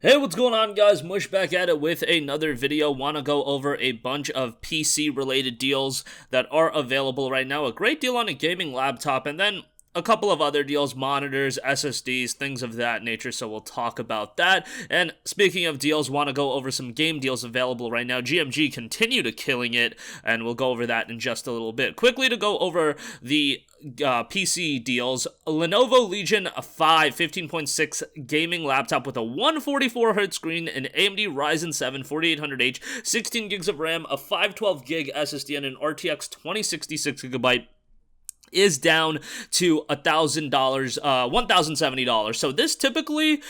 Hey, what's going on, guys? Mush back at it with another video. Want to go over a bunch of PC related deals that are available right now. A great deal on a gaming laptop, and then a couple of other deals, monitors, SSDs, things of that nature, so we'll talk about that. And speaking of deals, want to go over some game deals available right now. GMG continue to killing it, and we'll go over that in just a little bit. Quickly to go over the PC deals. Lenovo Legion 5 15.6 gaming laptop with a 144Hz screen, an AMD Ryzen 7 4800H, 16 gigs of RAM, a 512 gig SSD, and an RTX 2060 6GB is down to $1,070. So this typically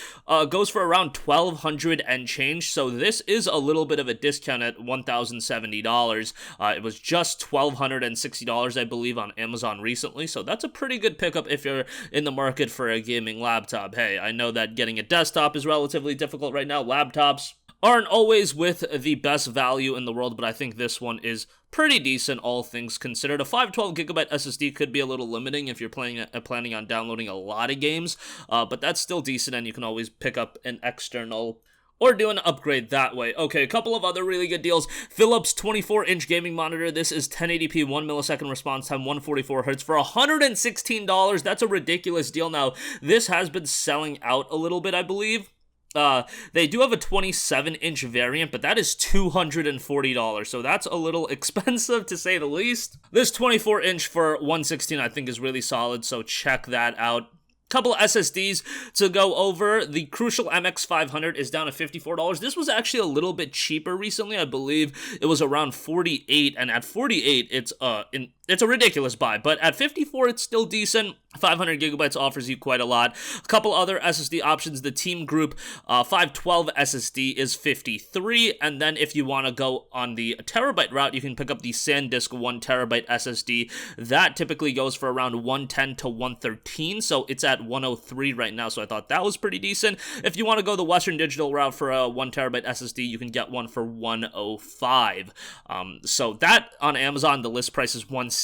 goes for around $1,200 and change. So this is a little bit of a discount at $1,070. It was just $1,260, I believe, on Amazon recently. So that's a pretty good pickup if you're in the market for a gaming laptop. Hey, I know that getting a desktop is relatively difficult right now. Laptops aren't always with the best value in the world, but I think this one is pretty decent, all things considered. A 512GB SSD could be a little limiting if you're planning on downloading a lot of games, but that's still decent, and you can always pick up an external or do an upgrade that way. Okay, a couple of other really good deals. Phillips 24-inch gaming monitor. This is 1080p, 1 millisecond response time, 144Hz for $116. That's a ridiculous deal. Now, this has been selling out a little bit, I believe. They do have a 27-inch variant, but that is $240, so that's a little expensive to say the least. This 24-inch for $116 I think is really solid, so check that out. Couple of SSDs to go over. The Crucial MX500 is down to $54. This was actually a little bit cheaper recently. I believe it was around $48, and at $48, it's a ridiculous buy, but at $54, it's still decent. 500 gigabytes offers you quite a lot. A couple other SSD options. The TEAMGROUP 512 SSD is $53, and then if you want to go on the terabyte route, you can pick up the SanDisk 1 terabyte SSD. That typically goes for around $110 to $113, so it's at $103 right now, so I thought that was pretty decent. If you want to go the Western Digital route for a 1 terabyte SSD, you can get one for $105. So that on Amazon, the list price is $160.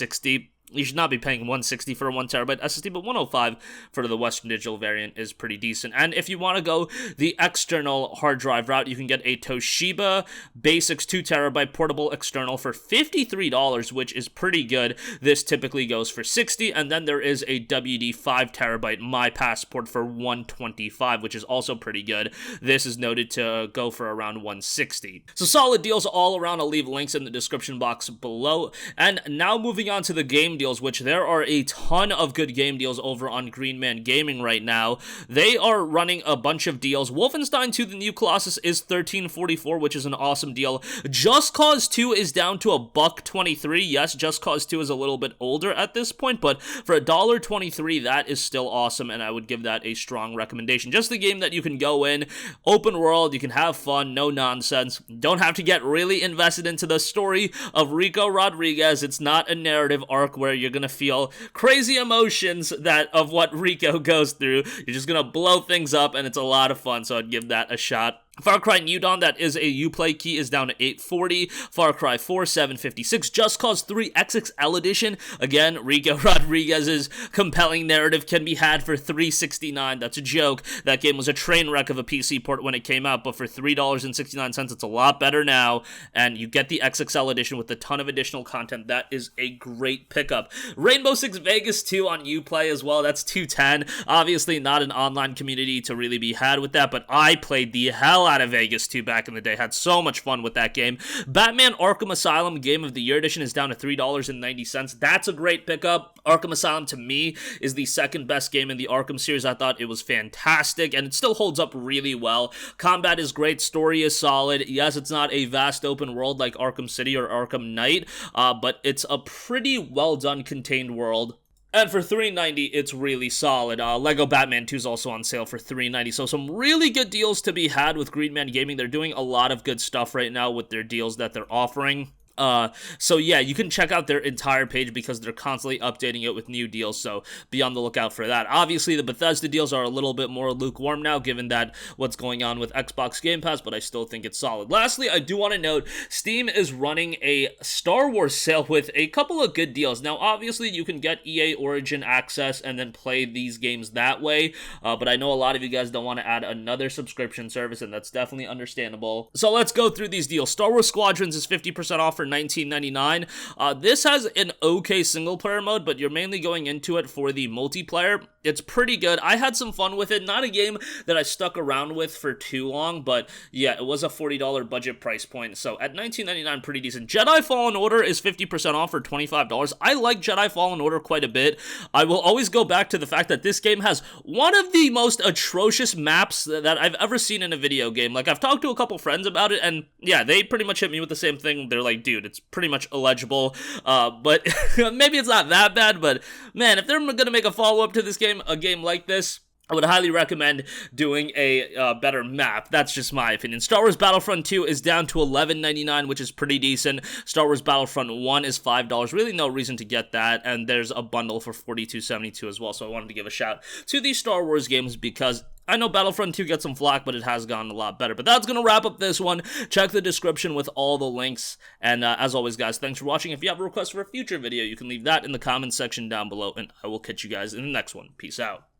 You should not be paying $160 for a 1 terabyte SSD, but $105 for the Western Digital variant is pretty decent. And if you want to go the external hard drive route, you can get a Toshiba Basics 2 terabyte portable external for $53, which is pretty good. This typically goes for $60, and then there is a WD 5 terabyte My Passport for $125, which is also pretty good. This is noted to go for around $160. So solid deals all around. I'll leave links in the description box below. And now moving on to the game deals, which there are a ton of good game deals over on Green Man Gaming right now. They are running a bunch of deals. Wolfenstein 2 The New Colossus is $13.44, which is an awesome deal. Just Cause 2 is down to $1.23. Yes, Just Cause 2 is a little bit older at this point, but for $1.23, that is still awesome, and I would give that a strong recommendation. Just the game that you can go in, open world, you can have fun, no nonsense, don't have to get really invested into the story of Rico Rodriguez. It's not a narrative arc where you're gonna feel crazy emotions of what Rico goes through. You're just gonna blow things up, and it's a lot of fun, so I'd give that a shot. Far Cry New Dawn, that is a Uplay key, is down to $840. Far Cry 4, $756. Just Cause 3 XXL Edition, again, Rico Rodriguez's compelling narrative can be had for $369. That's a joke. That game was a train wreck of a PC port when it came out, but for $3.69, it's a lot better now, and you get the XXL Edition with a ton of additional content. That is a great pickup. Rainbow Six Vegas 2 on Uplay as well, that's $210. Obviously not an online community to really be had with that, but I played the hell out of Vegas 2 back in the day. Had so much fun with that game. Batman Arkham Asylum Game of the Year Edition is down to $3.90. That's a great pickup. Arkham Asylum, to me, is the second best game in the Arkham series. I thought it was fantastic, and it still holds up really well. Combat is great. Story is solid. Yes, it's not a vast open world like Arkham City or Arkham Knight, but it's a pretty well done contained world. And for $390, it's really solid. Lego Batman 2 is also on sale for $390. So some really good deals to be had with Green Man Gaming. They're doing a lot of good stuff right now with their deals that they're offering. So yeah, you can check out their entire page because they're constantly updating it with new deals, so be on the lookout for that. Obviously, the Bethesda deals are a little bit more lukewarm now, given that what's going on with Xbox Game Pass, but I still think it's solid. Lastly, I do want to note, Steam is running a Star Wars sale with a couple of good deals. Now, obviously, you can get EA Origin access and then play these games that way, but I know a lot of you guys don't want to add another subscription service, and that's definitely understandable. So let's go through these deals. Star Wars Squadrons is 50% off for $19.99. This has an okay single player mode, but you're mainly going into it for the multiplayer. It's pretty good. I had some fun with it. Not a game that I stuck around with for too long, but yeah, it was a $40 budget price point, so at $19.99, pretty decent. Jedi Fallen Order is 50% off for $25. I like Jedi Fallen Order quite a bit. I will always go back to the fact that this game has one of the most atrocious maps that I've ever seen in a video game. Like, I've talked to a couple friends about it, and yeah, they pretty much hit me with the same thing. They're like, dude, it's pretty much illegible, but maybe it's not that bad, but man, if they're gonna make a follow-up to this game, a game like this, I would highly recommend doing a better map. That's just my opinion. Star Wars Battlefront 2 is down to $11.99, which is pretty decent. Star Wars Battlefront 1 is $5. Really no reason to get that, and there's a bundle for $42.72 as well, so I wanted to give a shout to these Star Wars games because I know Battlefront 2 gets some flack, but it has gotten a lot better. But that's going to wrap up this one. Check the description with all the links. And as always, guys, thanks for watching. If you have a request for a future video, you can leave that in the comments section down below, and I will catch you guys in the next one. Peace out.